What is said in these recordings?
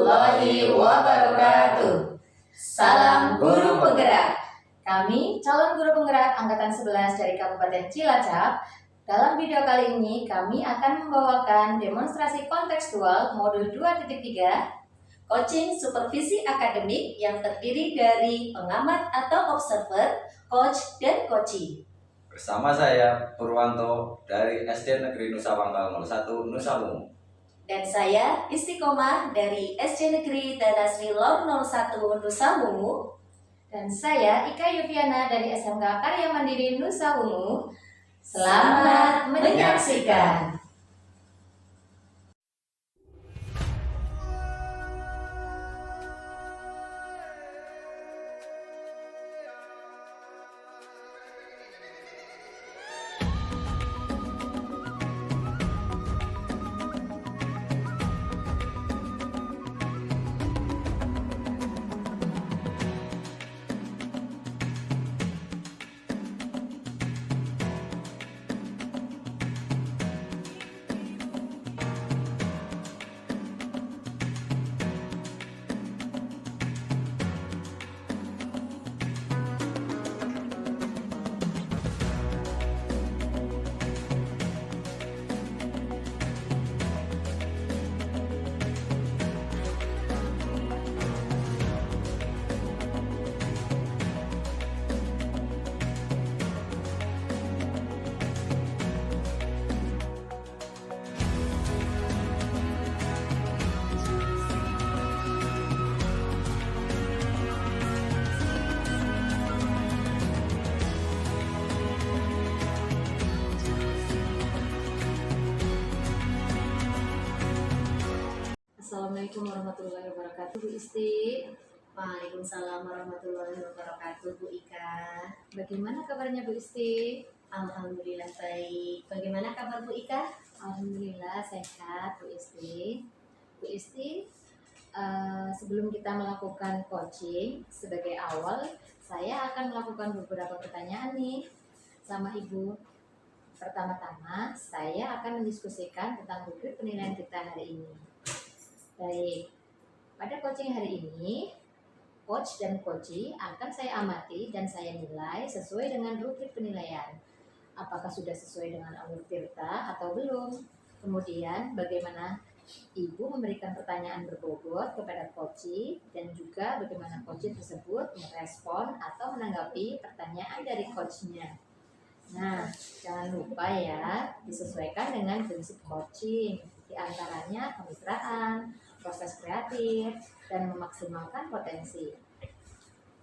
warahmatullahi wabarakatuh. Salam guru penggerak. Kami calon guru penggerak angkatan 11 dari Kabupaten Cilacap. Dalam video kali ini kami akan membawakan demonstrasi kontekstual modul 2.3 coaching supervisi akademik yang terdiri dari pengamat atau observer, coach, dan coachee. Bersama saya Purwanto dari SD Negeri Nusa Wangkal 01 Nusa Mungu. Dan saya Istiqomah dari SD Negeri Tanasri Laur 01 Nusa Mungu. Dan saya Ika Yuviana dari SMK Karya Mandiri Nusa Mungu. Selamat menyaksikan. Assalamualaikum warahmatullahi wabarakatuh, Bu Isti. Waalaikumsalam warahmatullahi wabarakatuh, Bu Ika. Bagaimana kabarnya, Bu Isti? Alhamdulillah baik. Bagaimana kabar Bu Ika? Alhamdulillah sehat, Bu Isti. Bu Isti, sebelum kita melakukan coaching, sebagai awal saya akan melakukan beberapa pertanyaan nih sama Ibu. Pertama-tama, saya akan mendiskusikan tentang rubrik penilaian kita hari ini. Baik, pada coaching hari ini, coach dan coachee akan saya amati dan saya nilai sesuai dengan rubrik penilaian. Apakah sudah sesuai dengan alur tirta atau belum? Kemudian, bagaimana Ibu memberikan pertanyaan berbobot kepada coachee dan juga bagaimana coachee tersebut merespon atau menanggapi pertanyaan dari coachnya. Nah, jangan lupa ya, disesuaikan dengan prinsip coaching, diantaranya kemitraan, proses kreatif, dan memaksimalkan potensi.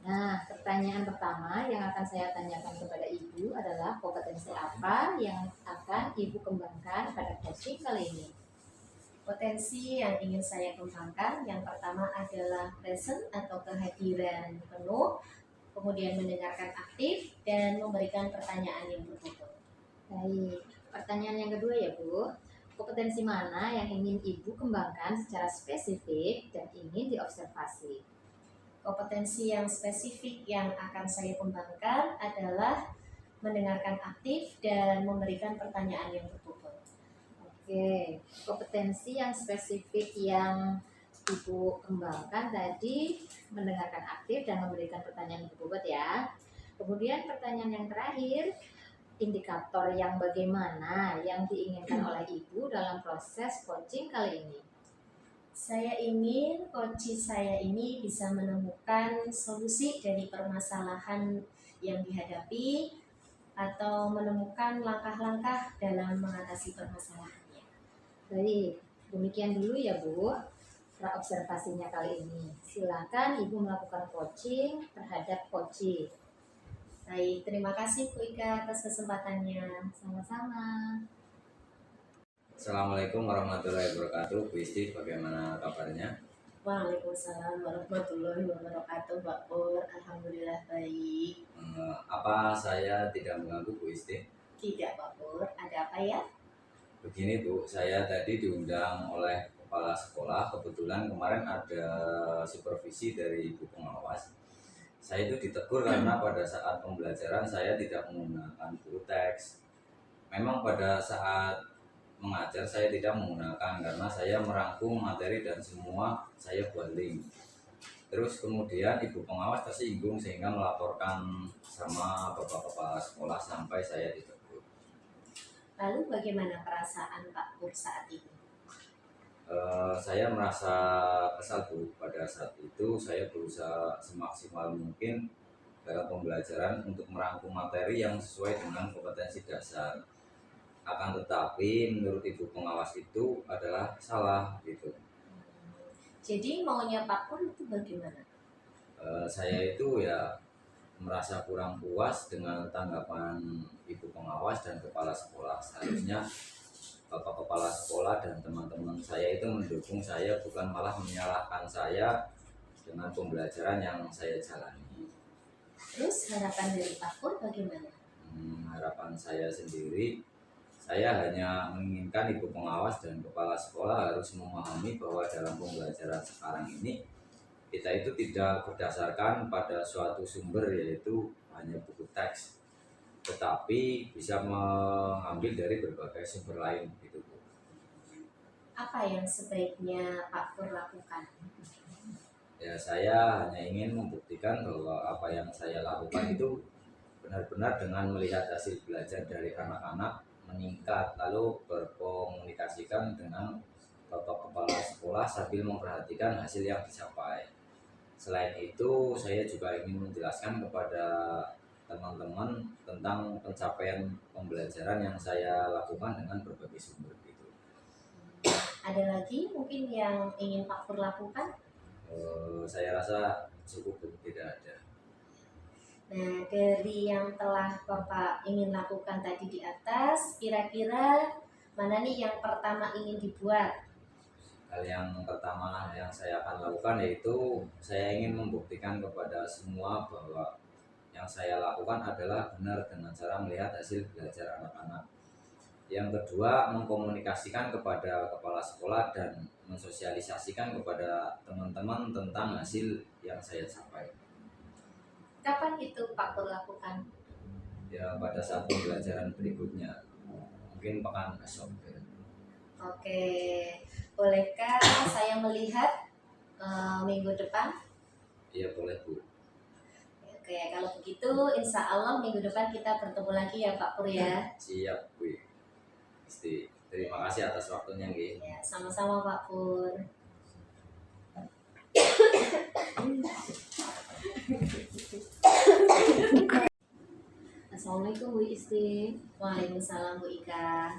Nah, pertanyaan pertama yang akan saya tanyakan kepada Ibu adalah kompetensi apa yang akan Ibu kembangkan pada coaching kali ini? Potensi yang ingin saya kembangkan yang pertama adalah present atau kehadiran penuh, kemudian mendengarkan aktif, dan memberikan pertanyaan yang berbobot. Baik, pertanyaan yang kedua ya Bu. Kompetensi mana yang ingin Ibu kembangkan secara spesifik dan ingin diobservasi? Kompetensi yang spesifik yang akan saya kembangkan adalah mendengarkan aktif dan memberikan pertanyaan yang berbobot. Oke, kompetensi yang spesifik yang Ibu kembangkan tadi mendengarkan aktif dan memberikan pertanyaan yang berbobot ya. Kemudian pertanyaan yang terakhir, indikator yang bagaimana yang diinginkan oleh Ibu dalam proses coaching kali ini? Saya ingin coaching saya ini bisa menemukan solusi dari permasalahan yang dihadapi atau menemukan langkah-langkah dalam mengatasi permasalahannya. Baik, demikian dulu ya Bu observasinya kali ini. Silakan Ibu melakukan coaching terhadap coachee. Baik, terima kasih Bu Ika atas kesempatannya. Sama-sama. Assalamualaikum warahmatullahi wabarakatuh. Bu Isti, bagaimana kabarnya? Waalaikumsalam warahmatullahi wabarakatuh, Pak Pur. Alhamdulillah baik. Apa saya tidak mengganggu Bu Isti? Tidak, Pak Pur. Ada apa ya? Begini Bu, saya tadi diundang oleh kepala sekolah. Kebetulan kemarin ada supervisi dari Ibu pengawas. Saya itu ditegur karena pada saat pembelajaran saya tidak menggunakan buku teks. Memang pada saat mengajar saya tidak menggunakan, karena saya merangkum materi dan semua saya buat link. Terus kemudian ibu pengawas tersinggung sehingga melaporkan sama bapak kepala sekolah sampai saya ditegur. Lalu bagaimana perasaan Pak Pur saat ini? Saya merasa kesal Bu. Pada saat itu saya berusaha semaksimal mungkin dalam pembelajaran untuk merangkum materi yang sesuai dengan kompetensi dasar. Akan tetapi menurut ibu pengawas itu adalah salah gitu. Jadi maunya Pak Pur itu bagaimana? Saya itu ya merasa kurang puas dengan tanggapan ibu pengawas dan kepala sekolah. Seharusnya bapak kepala sekolah dan teman-teman saya itu mendukung saya, bukan malah menyalahkan saya dengan pembelajaran yang saya jalani. Terus harapan dari Pak Pur bagaimana? Harapan saya sendiri, saya hanya menginginkan ibu pengawas dan kepala sekolah harus memahami bahwa dalam pembelajaran sekarang ini kita itu tidak berdasarkan pada suatu sumber yaitu hanya buku teks, tetapi bisa mengambil dari berbagai sumber lain gitu Bu. Apa yang sebaiknya Pak Pur lakukan? Ya, saya hanya ingin membuktikan bahwa apa yang saya lakukan itu benar-benar dengan melihat hasil belajar dari anak-anak meningkat, lalu berkomunikasikan dengan bapak kepala sekolah sambil memperhatikan hasil yang dicapai. Selain itu, saya juga ingin menjelaskan kepada teman-teman tentang pencapaian pembelajaran yang saya lakukan dengan berbagai sumber gitu. Ada lagi mungkin yang ingin Pak Pur lakukan? Saya rasa cukup tidak ada. Nah, dari yang telah Bapak ingin lakukan tadi di atas, kira-kira mana nih yang pertama ingin dibuat? Hal yang pertama yang saya akan lakukan yaitu saya ingin membuktikan kepada semua bahwa yang saya lakukan adalah benar dengan cara melihat hasil belajar anak-anak. Yang kedua, mengkomunikasikan kepada kepala sekolah dan mensosialisasikan kepada teman-teman tentang hasil yang saya capai. Kapan itu Pak Pur lakukan? Ya, pada saat pembelajaran berikutnya, mungkin pekan esok. Oke, bolehkah saya melihat minggu depan? Iya boleh Bu. Oke, kalau begitu insya Allah minggu depan kita bertemu lagi ya Pak Pur ya. Siap Bu. Terima kasih atas waktunya nggih. Ya, sama-sama Pak Pur. Assalamualaikum Bu Isti. Waalaikumsalam Bu Ika.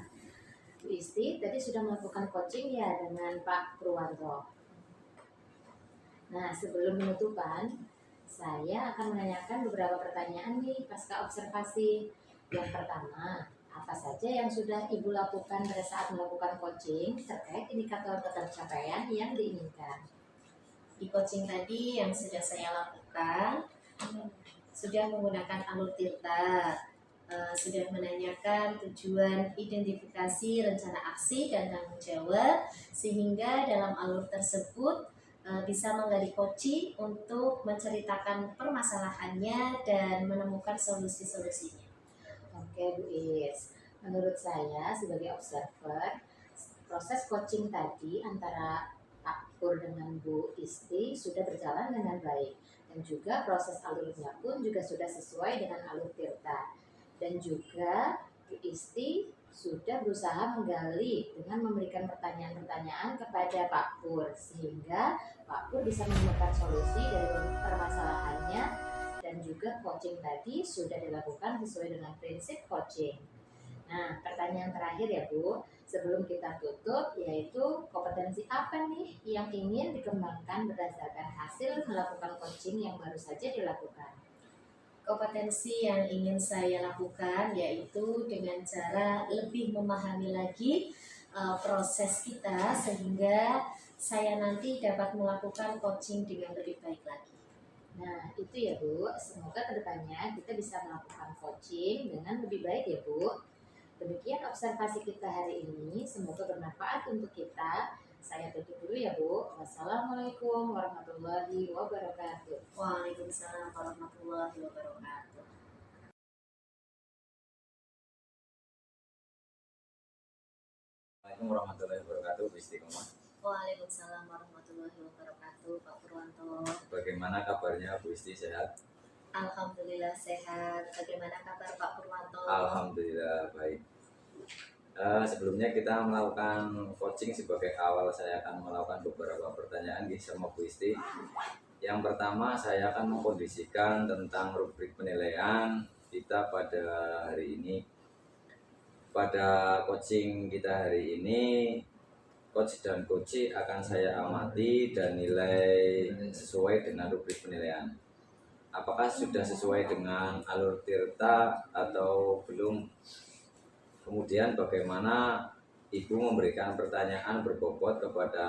Bu Isti tadi sudah melakukan coaching ya dengan Pak Purwanto. Nah, sebelum penutupan, saya akan menanyakan beberapa pertanyaan nih pasca observasi. Yang pertama, apa saja yang sudah Ibu lakukan pada saat melakukan coaching terkait indikator pencapaian yang diinginkan? Di coaching tadi yang sudah saya lakukan, sudah menggunakan alur tirta, sudah menanyakan tujuan identifikasi rencana aksi dan tanggung jawab, sehingga dalam alur tersebut bisa menggali coaching untuk menceritakan permasalahannya dan menemukan solusi-solusinya. Oke Bu Is, menurut saya sebagai observer, proses coaching tadi antara Pak Pur dengan Bu Isti sudah berjalan dengan baik. Dan juga proses alurnya pun juga sudah sesuai dengan alur tirta. Dan juga Bu Isti sudah berusaha menggali dengan memberikan pertanyaan-pertanyaan kepada Pak Pur, sehingga Pak Pur bisa menemukan solusi dari permasalahannya. Dan juga coaching tadi sudah dilakukan sesuai dengan prinsip coaching. Nah, pertanyaan terakhir ya Bu, sebelum kita tutup, yaitu kompetensi apa nih yang ingin dikembangkan berdasarkan hasil melakukan coaching yang baru saja dilakukan? Kompetensi yang ingin saya lakukan yaitu dengan cara lebih memahami lagi proses kita, sehingga saya nanti dapat melakukan coaching dengan lebih baik lagi. Nah, itu ya Bu, semoga kedepannya kita bisa melakukan coaching dengan lebih baik ya Bu. Demikian observasi kita hari ini, semoga bermanfaat untuk kita. Saya tutup dulu ya Bu. Wassalamualaikum warahmatullahi wabarakatuh. Waalaikumsalam warahmatullahi wabarakatuh. Assalamualaikum warahmatullahi wabarakatuh, Bu Istiqomah. Waalaikumsalam warahmatullahi wabarakatuh, Pak Purwanto. Bagaimana kabarnya Bu Isti, sehat? Alhamdulillah sehat. Bagaimana kabar Pak Purwanto? Alhamdulillah baik. Sebelumnya kita melakukan coaching sebagai awal, saya akan melakukan beberapa pertanyaan sama Bu Isti. Yang pertama, saya akan mengkondisikan tentang rubrik penilaian kita pada hari ini. Pada coaching kita hari ini, coach dan coach akan saya amati dan nilai sesuai dengan rubrik penilaian. Apakah sudah sesuai dengan alur tirta atau belum? Kemudian bagaimana Ibu memberikan pertanyaan berbobot kepada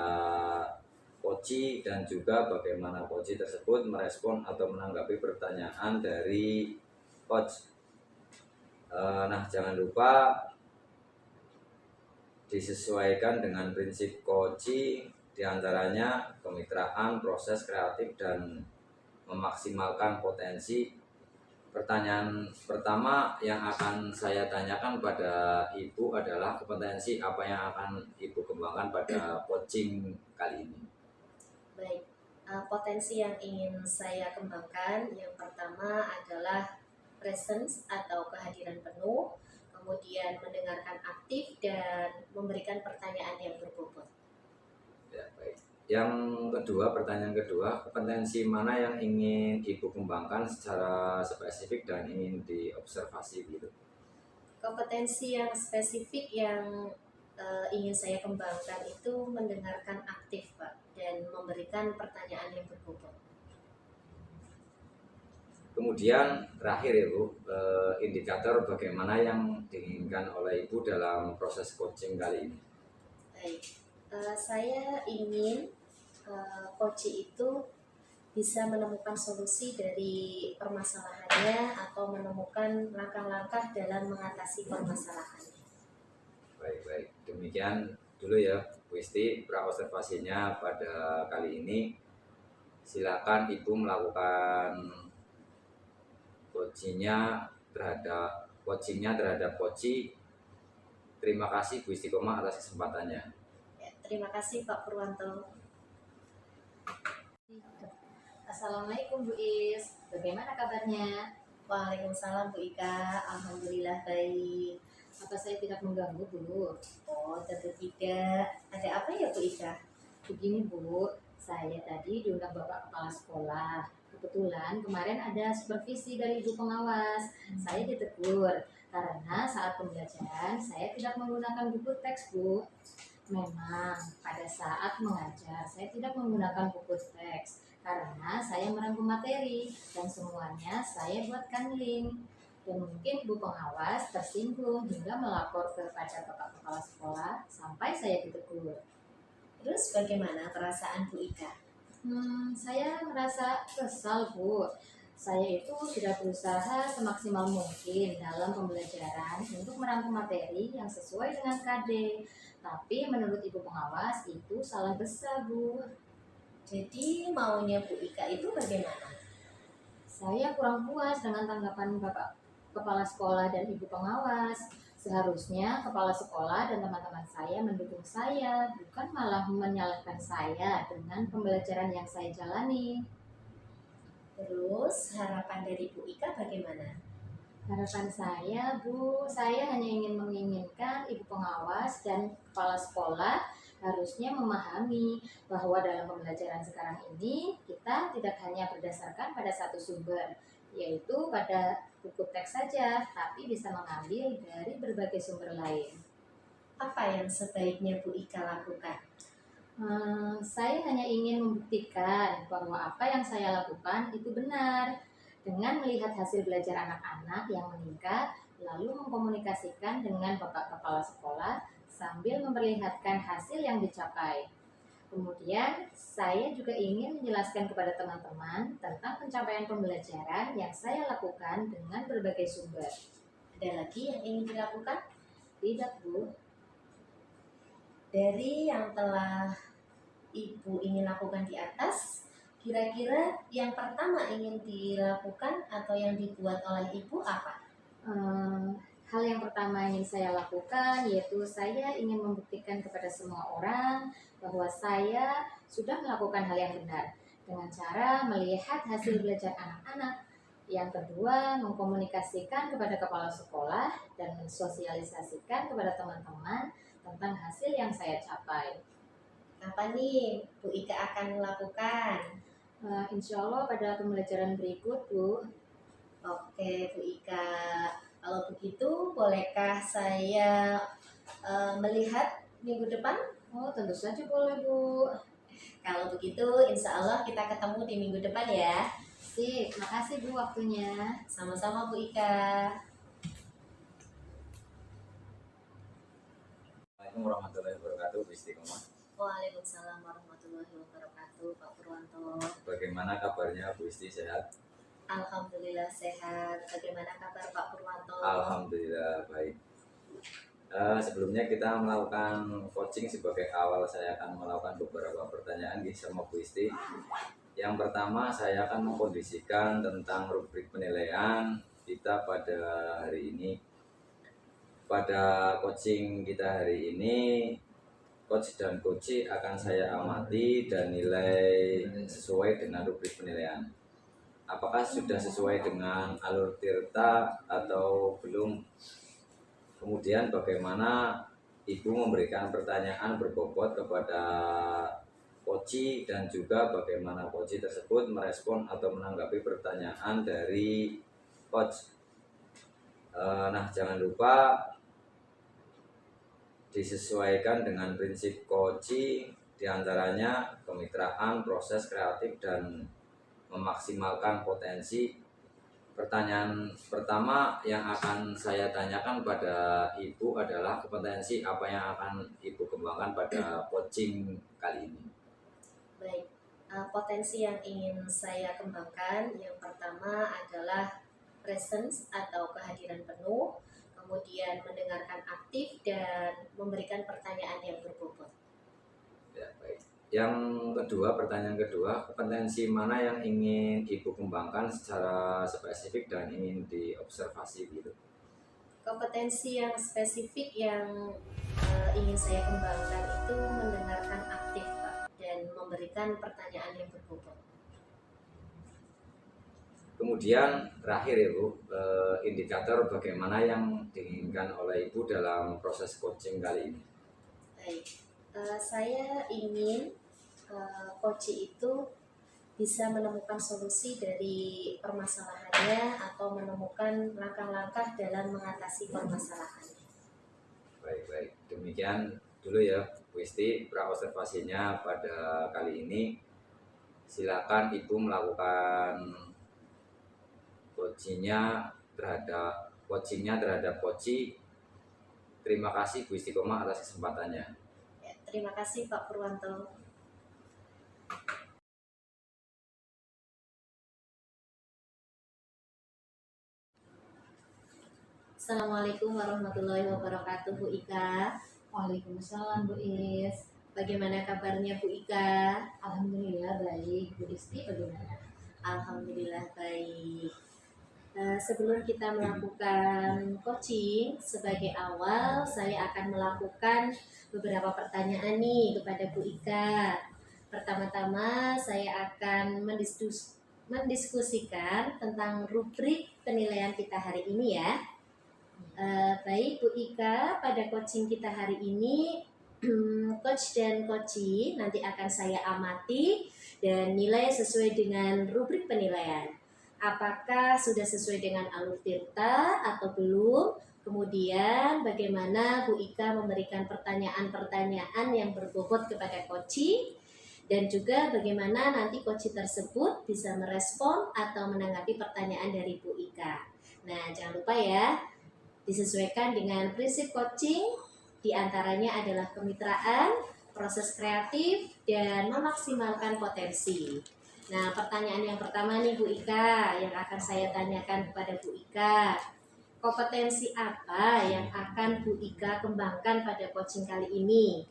coach dan juga bagaimana coach tersebut merespon atau menanggapi pertanyaan dari coach. Nah, jangan lupa disesuaikan dengan prinsip coaching, diantaranya kemitraan, proses kreatif, dan memaksimalkan potensi. Pertanyaan pertama yang akan saya tanyakan pada Ibu adalah kompetensi apa yang akan Ibu kembangkan pada coaching kali ini. Baik, potensi yang ingin saya kembangkan yang pertama adalah presence atau kehadiran penuh, kemudian mendengarkan aktif dan memberikan pertanyaan yang berbobot. Ya, baik. Yang kedua, pertanyaan kedua, kompetensi mana yang ingin Ibu kembangkan secara spesifik dan ingin diobservasi gitu? Kompetensi yang spesifik yang ingin saya kembangkan itu mendengarkan aktif, Pak, dan memberikan pertanyaan yang berbobot. Kemudian terakhir ya Bu, indikator bagaimana yang diinginkan oleh Ibu dalam proses coaching kali ini? Baik, saya ingin coach itu bisa menemukan solusi dari permasalahannya atau menemukan langkah-langkah dalam mengatasi permasalahannya. Baik, demikian dulu ya Bu Isti praobservasinya pada kali ini. Silakan Ibu melakukan coachingnya terhadap coach. Terima kasih Bu Istiqomah atas kesempatannya. Ya, terima kasih Pak Purwanto. Assalamualaikum Bu Is, bagaimana kabarnya? Waalaikumsalam Bu Ika, alhamdulillah baik. Apa saya tidak mengganggu Bu? Oh, tentu tidak. Ada apa ya Bu Ika? Begini Bu, saya tadi diundang Bapak Kepala Sekolah. Kebetulan kemarin ada supervisi dari Ibu Pengawas. Saya ditegur karena saat pembelajaran saya tidak menggunakan buku teks Bu. Memang pada saat mengajar saya tidak menggunakan buku teks karena saya merangkum materi dan semuanya saya buatkan link. Dan mungkin Ibu Pengawas tersinggung hingga melapor kepada Bapak Kepala Sekolah sampai saya ditegur. Terus bagaimana perasaan Bu Ika? Saya merasa kesal Bu. Saya itu sudah berusaha semaksimal mungkin dalam pembelajaran untuk merangkum materi yang sesuai dengan KD. Tapi menurut Ibu Pengawas itu salah besar Bu. Jadi maunya Bu Ika itu bagaimana? Saya kurang puas dengan tanggapan Bapak Kepala Sekolah dan Ibu Pengawas. Seharusnya Kepala Sekolah dan teman-teman saya mendukung saya, bukan malah menyalahkan saya dengan pembelajaran yang saya jalani. Terus harapan dari Bu Ika bagaimana? Harapan saya, Bu, saya hanya ingin menginginkan Ibu Pengawas dan Kepala Sekolah harusnya memahami bahwa dalam pembelajaran sekarang ini kita tidak hanya berdasarkan pada satu sumber, yaitu pada buku teks saja, tapi bisa mengambil dari berbagai sumber lain. Apa yang sebaiknya Bu Ika lakukan? Saya hanya ingin membuktikan bahwa apa yang saya lakukan itu benar dengan melihat hasil belajar anak-anak yang meningkat, lalu mengkomunikasikan dengan Bapak Kepala Sekolah sambil memperlihatkan hasil yang dicapai. Kemudian, saya juga ingin menjelaskan kepada teman-teman tentang pencapaian pembelajaran yang saya lakukan dengan berbagai sumber. Ada lagi yang ingin dilakukan? Tidak, Bu. Dari yang telah Ibu ingin lakukan di atas, kira-kira yang pertama ingin dilakukan atau yang dibuat oleh Ibu apa? Hal yang pertama yang ingin saya lakukan yaitu saya ingin membuktikan kepada semua orang bahwa saya sudah melakukan hal yang benar dengan cara melihat hasil belajar anak-anak. Yang kedua, mengkomunikasikan kepada kepala sekolah dan mensosialisasikan kepada teman-teman tentang hasil yang saya capai. Apa nih Bu Ika akan melakukan? Insya Allah pada pembelajaran berikut, Bu. Oke Bu Ika, kalau begitu bolehkah saya melihat minggu depan? Oh, tentu saja boleh, Bu. Kalau begitu insya Allah kita ketemu di minggu depan ya. Sip, makasih Bu waktunya. Sama-sama Bu Ika. Assalamualaikum warahmatullahi wabarakatuh, Bu Istiqomah. Waalaikumsalam warahmatullahi wabarakatuh, Pak Purwanto. Bagaimana kabarnya Bu Isti, sehat? Alhamdulillah sehat. Bagaimana kabar Pak Purwanto? Alhamdulillah baik. Sebelumnya kita melakukan coaching sebagai awal, saya akan melakukan beberapa pertanyaan sama Bu Isti. Yang pertama, saya akan mengkondisikan tentang rubrik penilaian kita pada hari ini. Pada coaching kita hari ini, coach dan coach akan saya amati dan nilai sesuai dengan rubrik penilaian. Apakah sudah sesuai dengan alur tirta atau belum? Kemudian bagaimana Ibu memberikan pertanyaan berbobot kepada coach dan juga bagaimana coach tersebut merespon atau menanggapi pertanyaan dari coach. Nah, jangan lupa disesuaikan dengan prinsip coaching, diantaranya kemitraan, proses kreatif, dan memaksimalkan potensi. Pertanyaan pertama yang akan saya tanyakan pada Ibu adalah kompetensi apa yang akan Ibu kembangkan pada coaching kali ini. Baik, potensi yang ingin saya kembangkan yang pertama adalah presence atau kehadiran penuh, kemudian mendengarkan aktif dan memberikan pertanyaan yang berbobot. Ya, baik. Yang kedua, pertanyaan kedua, kompetensi mana yang ingin Ibu kembangkan secara spesifik dan ingin diobservasi gitu? Kompetensi yang spesifik yang ingin saya kembangkan itu mendengarkan aktif Pak dan memberikan pertanyaan yang berbobot. Kemudian terakhir ya Bu, indikator bagaimana yang diinginkan oleh Ibu dalam proses coaching kali ini? Baik, saya ingin coach itu bisa menemukan solusi dari permasalahannya atau menemukan langkah-langkah dalam mengatasi permasalahannya. Baik. Demikian dulu ya Bu Isti, praobservasinya pada kali ini. Silakan Ibu melakukan coachingnya terhadap coach. Terima kasih Bu Istiqomah atas kesempatannya. Ya, terima kasih Pak Purwanto. Assalamualaikum warahmatullahi wabarakatuh Bu Ika. Waalaikumsalam Bu Is. Bagaimana kabarnya Bu Ika? Alhamdulillah baik. Bu Isti bagaimana? Alhamdulillah baik. Sebelum kita melakukan coaching, sebagai awal saya akan melakukan beberapa pertanyaan nih kepada Bu Ika. Pertama-tama saya akan mendiskusikan tentang rubrik penilaian kita hari ini ya. Baik Bu Ika, pada coaching kita hari ini coach dan coachee nanti akan saya amati dan nilai sesuai dengan rubrik penilaian. Apakah sudah sesuai dengan alur tirta atau belum? Kemudian bagaimana Bu Ika memberikan pertanyaan-pertanyaan yang berbobot kepada coachee dan juga bagaimana nanti coachee tersebut bisa merespon atau menanggapi pertanyaan dari Bu Ika. Nah, jangan lupa ya, disesuaikan dengan prinsip coaching, diantaranya adalah kemitraan, proses kreatif, dan memaksimalkan potensi. Nah, pertanyaan yang pertama nih Bu Ika, yang akan saya tanyakan kepada Bu Ika. Kompetensi apa yang akan Bu Ika kembangkan pada coaching kali ini?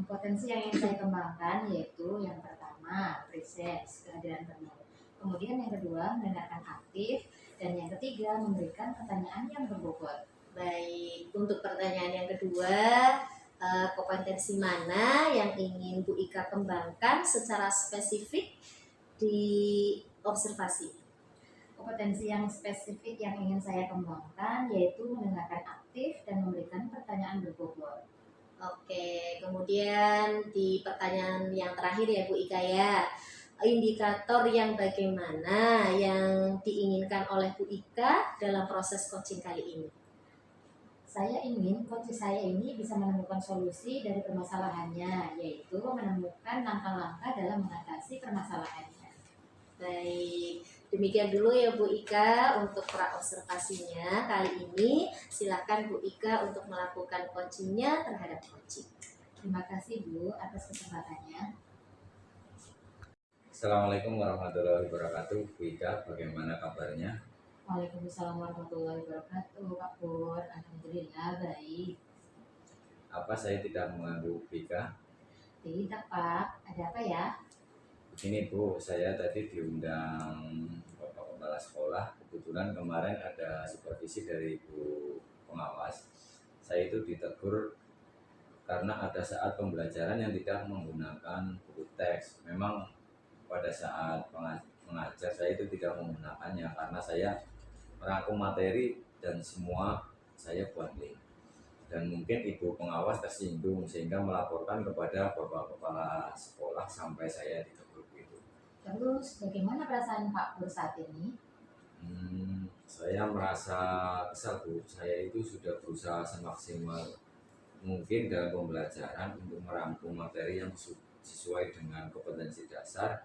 Potensi yang ingin saya kembangkan yaitu yang pertama, presence, kehadiran penuh. Kemudian yang kedua, mendengarkan aktif. Dan yang ketiga, memberikan pertanyaan yang berbobot. Baik, untuk pertanyaan yang kedua, kompetensi mana yang ingin Bu Ika kembangkan secara spesifik di observasi? Kompetensi yang spesifik yang ingin saya kembangkan yaitu mendengarkan aktif dan memberikan pertanyaan berbobot. Oke, kemudian di pertanyaan yang terakhir ya Bu Ika ya, indikator yang bagaimana yang diinginkan oleh Bu Ika dalam proses coaching kali ini? Saya ingin coach saya ini bisa menemukan solusi dari permasalahannya, yaitu menemukan langkah-langkah dalam mengatasi permasalahannya. Baik, demikian dulu ya Bu Ika untuk pra observasinya kali ini. Silakan Bu Ika untuk melakukan coachingnya terhadap coaching. Terima kasih Bu atas kesempatannya. Assalamualaikum warahmatullahi wabarakatuh. Bu Ika, bagaimana kabarnya? Waalaikumsalam warahmatullahi wabarakatuh, Pak Pur. Alhamdulillah baik. Apa saya tidak mengganggu Bu Ika? Tidak Pak, ada apa ya? Begini Bu, saya tadi diundang Bapak Kepala Sekolah. Kebetulan kemarin ada supervisi dari Ibu Pengawas. Saya itu ditegur karena ada saat pembelajaran yang tidak menggunakan buku teks. Memang pada saat mengajar saya itu tidak menggunakannya karena saya merangkum materi dan semua saya buat link. Dan mungkin Ibu Pengawas tersinggung sehingga melaporkan kepada Bapak Kepala Sekolah sampai saya ditegur itu. Terus bagaimana perasaan Pak Pur saat ini? Saya merasa kesal Bu. Saya itu sudah berusaha semaksimal mungkin dalam pembelajaran untuk merangkum materi yang sesuai dengan kompetensi dasar.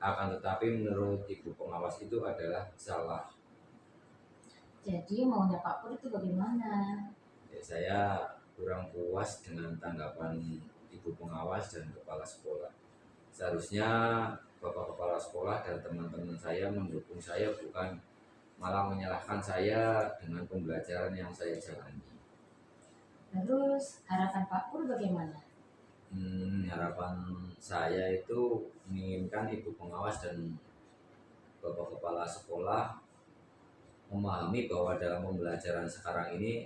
Akan tetapi menurut Ibu Pengawas itu adalah salah. Jadi maunya Pak Pur itu bagaimana? Ya, saya kurang puas dengan tanggapan Ibu Pengawas dan Kepala Sekolah. Seharusnya Bapak Kepala Sekolah dan teman-teman saya mendukung saya, bukan malah menyalahkan saya dengan pembelajaran yang saya jalani. Terus harapan Pak Pur bagaimana? Harapan saya itu menginginkan Ibu Pengawas dan Bapak Kepala Sekolah memahami bahwa dalam pembelajaran sekarang ini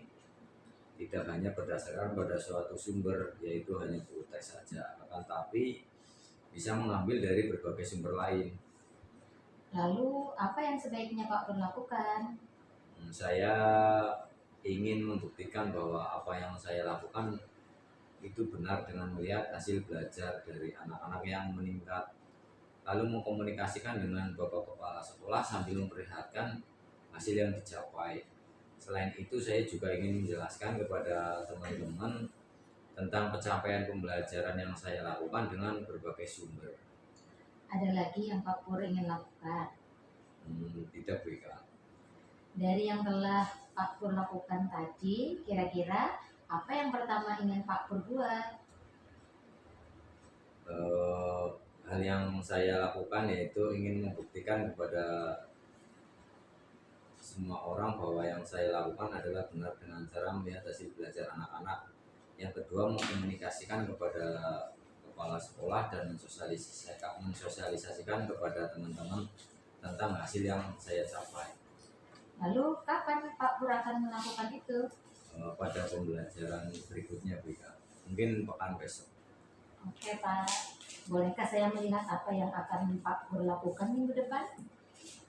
tidak hanya berdasarkan pada suatu sumber, yaitu hanya buku teks saja, akan tapi bisa mengambil dari berbagai sumber lain. Lalu apa yang sebaiknya Pak Pur lakukan? Saya ingin membuktikan bahwa apa yang saya lakukan itu benar dengan melihat hasil belajar dari anak-anak yang meningkat, lalu mengkomunikasikan dengan Bapak Kepala Sekolah sambil memperlihatkan hasil yang dicapai. Selain itu, saya juga ingin menjelaskan kepada teman-teman tentang pencapaian pembelajaran yang saya lakukan dengan berbagai sumber. Ada lagi yang Pak Pur ingin lakukan? Tidak Bu Ika. Dari yang telah Pak Pur lakukan tadi, kira-kira apa yang pertama ingin Pak Pur buat? Hal yang saya lakukan yaitu ingin membuktikan kepada semua orang bahwa yang saya lakukan adalah benar dengan cara melihat hasil belajar anak-anak. Yang kedua, mengkomunikasikan kepada kepala sekolah dan mensosialisasikan kepada teman-teman tentang hasil yang saya capai. Lalu kapan Pak Pur akan melakukan itu? Pada pembelajaran berikutnya Bu Ika, mungkin pekan besok. Oke Pak, bolehkah saya melihat apa yang akan Pak Pur lakukan minggu depan?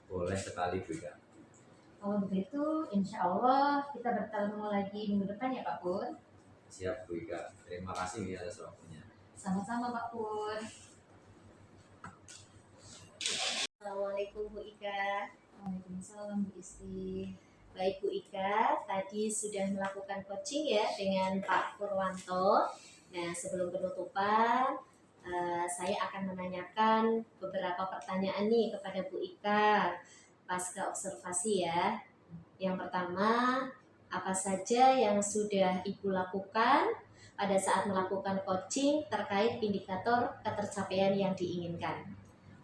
Boleh sekali Bu Ika. Kalau begitu, insya Allah kita bertemu lagi minggu depan ya Pak Pur. Siap Bu Ika, terima kasih ya atas waktunya. Sama-sama Pak Pur. Assalamualaikum Bu Ika. Waalaikumsalam Bu Isti. Baik Bu Ika, tadi sudah melakukan coaching ya dengan Pak Purwanto. Nah, sebelum penutupan, saya akan menanyakan beberapa pertanyaan nih kepada Bu Ika pasca observasi ya. Yang pertama, apa saja yang sudah Ibu lakukan pada saat melakukan coaching terkait indikator ketercapaian yang diinginkan?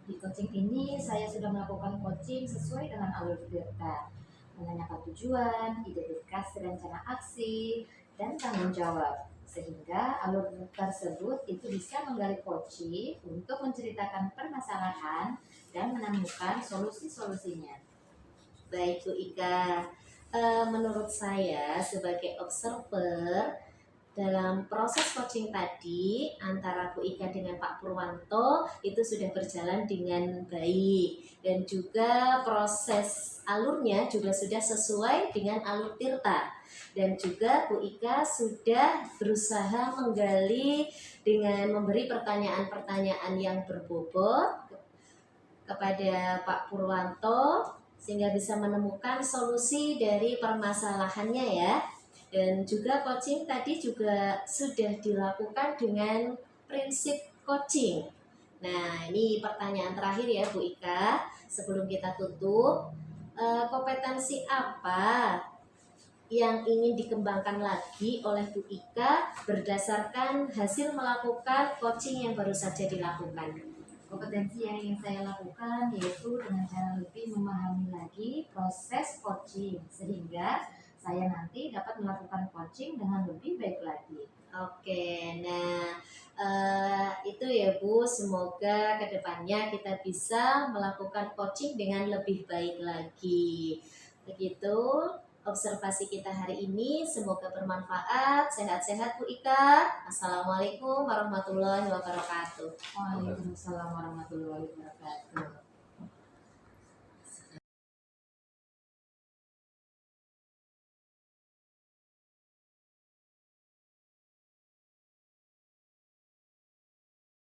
Di coaching ini saya sudah melakukan coaching sesuai dengan alur berita, menanyakan tujuan, identifikasi rencana aksi, dan tanggung jawab. Sehingga alur tersebut itu bisa menggali coaching untuk menceritakan permasalahan dan menemukan solusi-solusinya. Baik Bu Ika, Menurut saya sebagai observer dalam proses coaching tadi antara Bu Ika dengan Pak Purwanto itu sudah berjalan dengan baik dan juga proses alurnya juga sudah sesuai dengan alur Tirta dan juga Bu Ika sudah berusaha menggali dengan memberi pertanyaan-pertanyaan yang berbobot kepada Pak Purwanto sehingga bisa menemukan solusi dari permasalahannya ya. Dan juga coaching tadi juga sudah dilakukan dengan prinsip coaching. Nah, ini pertanyaan terakhir ya Bu Ika. Sebelum kita tutup, kompetensi apa yang ingin dikembangkan lagi oleh Bu Ika berdasarkan hasil melakukan coaching yang baru saja dilakukan? Kompetensi yang ingin saya lakukan yaitu dengan cara lebih memahami lagi proses coaching sehingga saya nanti dapat melakukan coaching dengan lebih baik lagi. Oke, nah itu ya Bu, semoga kedepannya kita bisa melakukan coaching dengan lebih baik lagi. Begitu observasi kita hari ini, semoga bermanfaat. Sehat-sehat Bu Ika. Assalamualaikum warahmatullahi wabarakatuh. Waalaikumsalam warahmatullahi wabarakatuh.